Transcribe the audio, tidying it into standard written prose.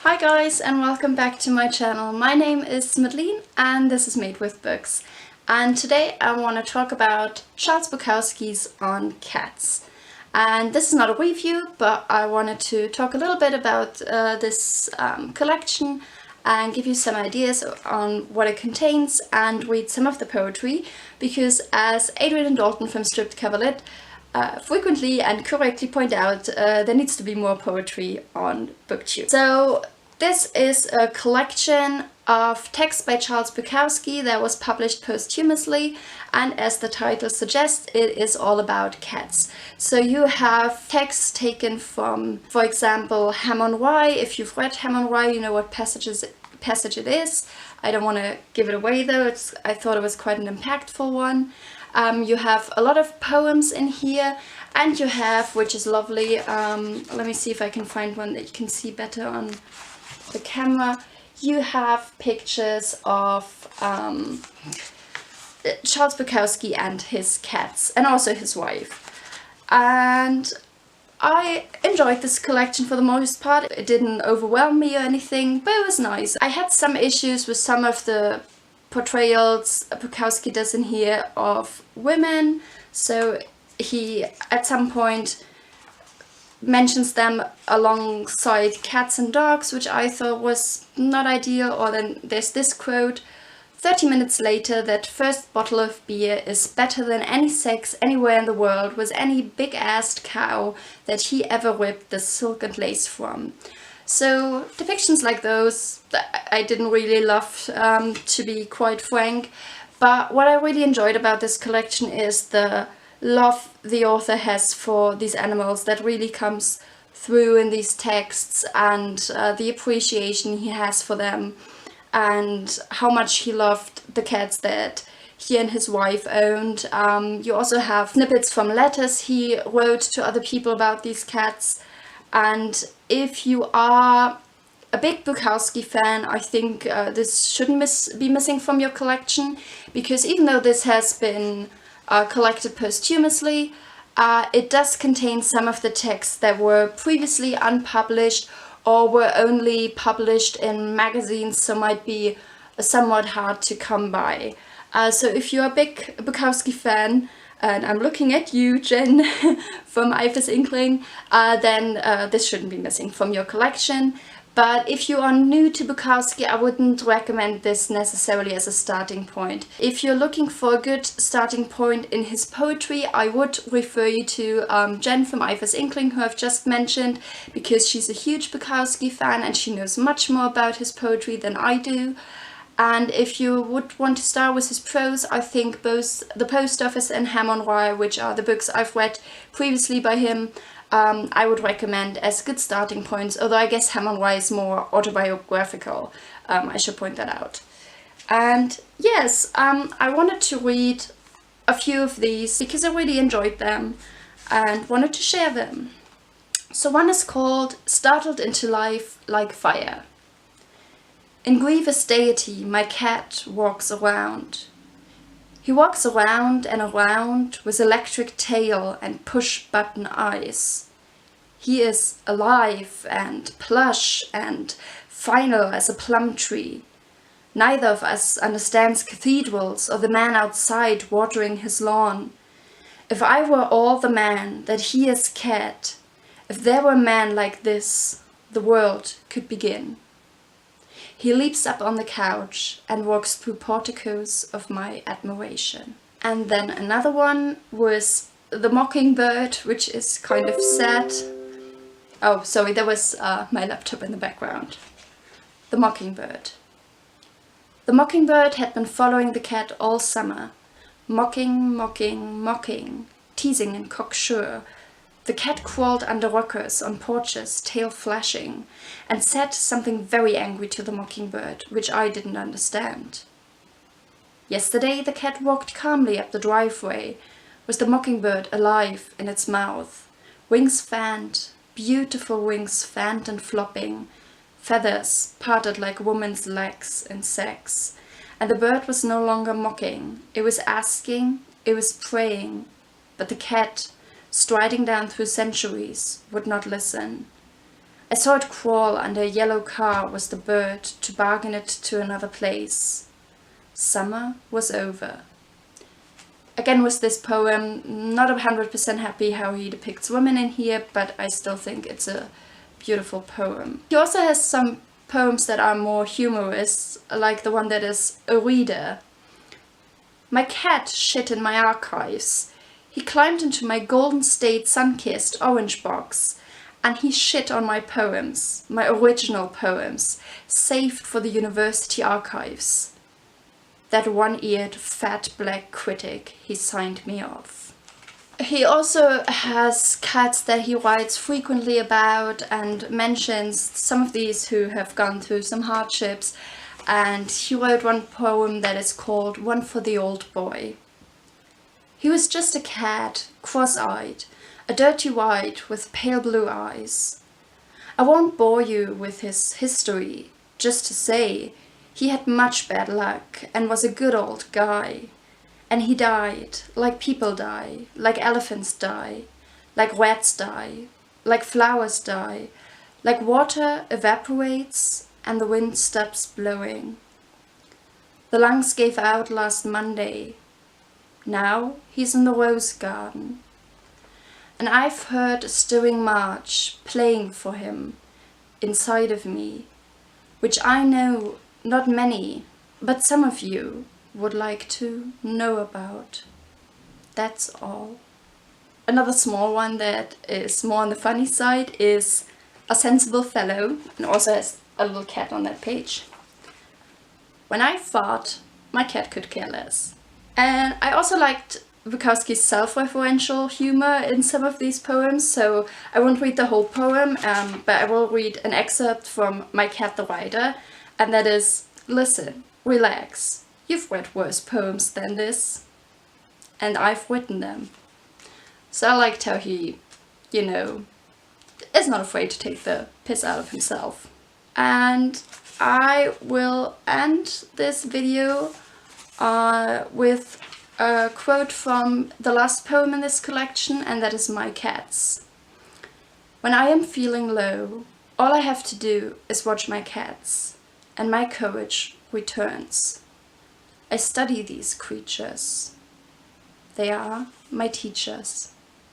Hi guys, and welcome back to my channel. My name is Madeline and this is Made with Books. And today I want to talk about Charles Bukowski's On Cats. And this is not a review, but I wanted to talk a little bit about this collection and give you some ideas on what it contains and read some of the poetry, because as Adrian and Dalton from Stripped Cover Lit frequently and correctly point out, there needs to be more poetry on BookTube. So this is a collection of texts by Charles Bukowski that was published posthumously, and as the title suggests, it is all about cats. So you have texts taken from, for example, Ham on Rye. If you've read Ham on Rye, you know what passage it is. I don't want to give it away though, I thought it was quite an impactful one. You have a lot of poems in here, and you have, which is lovely, let me see if I can find one that you can see better on the camera. You have pictures of Charles Bukowski and his cats, and also his wife. And I enjoyed this collection for the most part. It didn't overwhelm me or anything, but it was nice. I had some issues with some of the portrayals Bukowski does in here of women. So he at some point mentions them alongside cats and dogs, which I thought was not ideal. Or then there's this quote: 30 minutes later, that first bottle of beer is better than any sex anywhere in the world with any big-assed cow that he ever ripped the silk and lace from. So depictions like those I didn't really love, to be quite frank. But what I really enjoyed about this collection is the love the author has for these animals that really comes through in these texts, and the appreciation he has for them, and how much he loved the cats that he and his wife owned. You also have snippets from letters he wrote to other people about these cats. And if you are a big Bukowski fan, I think this shouldn't be missing from your collection, because even though this has been collected posthumously, it does contain some of the texts that were previously unpublished or were only published in magazines, so might be somewhat hard to come by. So if you're a big Bukowski fan, and I'm looking at you, Jen, from Ifas Inkling, then this shouldn't be missing from your collection. But if you are new to Bukowski, I wouldn't recommend this necessarily as a starting point. If you're looking for a good starting point in his poetry, I would refer you to Jen from Ifas Inkling, who I've just mentioned, because she's a huge Bukowski fan and she knows much more about his poetry than I do. And if you would want to start with his prose, I think both The Post Office and Ham on Rye, which are the books I've read previously by him, I would recommend as good starting points, although I guess Ham on Rye is more autobiographical, I should point that out. And yes, I wanted to read a few of these because I really enjoyed them and wanted to share them. So one is called Startled into Life Like Fire. In grievous deity, my cat walks around. He walks around and around with electric tail and push-button eyes. He is alive and plush and final as a plum tree. Neither of us understands cathedrals or the man outside watering his lawn. If I were all the man that he is cat, if there were men like this, the world could begin. He leaps up on the couch and walks through porticos of my admiration. And then another one was The Mockingbird, which is kind of sad. Oh, sorry, there was my laptop in the background. The Mockingbird. The mockingbird had been following the cat all summer, mocking, mocking, mocking, teasing and cocksure. The cat crawled under rockers, on porches, tail flashing, and said something very angry to the mockingbird, which I didn't understand. Yesterday the cat walked calmly up the driveway, with the mockingbird alive in its mouth, wings fanned, beautiful wings fanned and flopping, feathers parted like a woman's legs in sex, and the bird was no longer mocking. It was asking, it was praying, but the cat, striding down through centuries, would not listen. I saw it crawl under a yellow car was the bird to bargain it to another place. Summer was over. Again with this poem, not 100% happy how he depicts women in here, but I still think it's a beautiful poem. He also has some poems that are more humorous, like the one that is a reader. My cat shit in my archives. He climbed into my Golden State sun-kissed orange box, and he shit on my poems, my original poems, saved for the university archives. That one-eared fat black critic he signed me off. He also has cats that he writes frequently about and mentions some of these who have gone through some hardships, and he wrote one poem that is called One for the Old Boy. He was just a cat, cross-eyed, a dirty white with pale blue eyes. I won't bore you with his history, just to say he had much bad luck and was a good old guy. And he died, like people die, like elephants die, like rats die, like flowers die, like water evaporates and the wind stops blowing. The lungs gave out last Monday. Now he's in the rose garden. And I've heard a stirring march playing for him inside of me, which I know not many, but some of you would like to know about. That's all. Another small one that is more on the funny side is A Sensible Fellow, and also has a little cat on that page. When I fart, my cat could care less. And I also liked Bukowski's self-referential humor in some of these poems, so I won't read the whole poem, but I will read an excerpt from My Cat the Writer, and that is, listen, relax, you've read worse poems than this, and I've written them. So I liked how he, you know, is not afraid to take the piss out of himself. And I will end this video with a quote from the last poem in this collection, and that is My Cats. When I am feeling low, all I have to do is watch my cats, and my courage returns. I study these creatures. They are my teachers.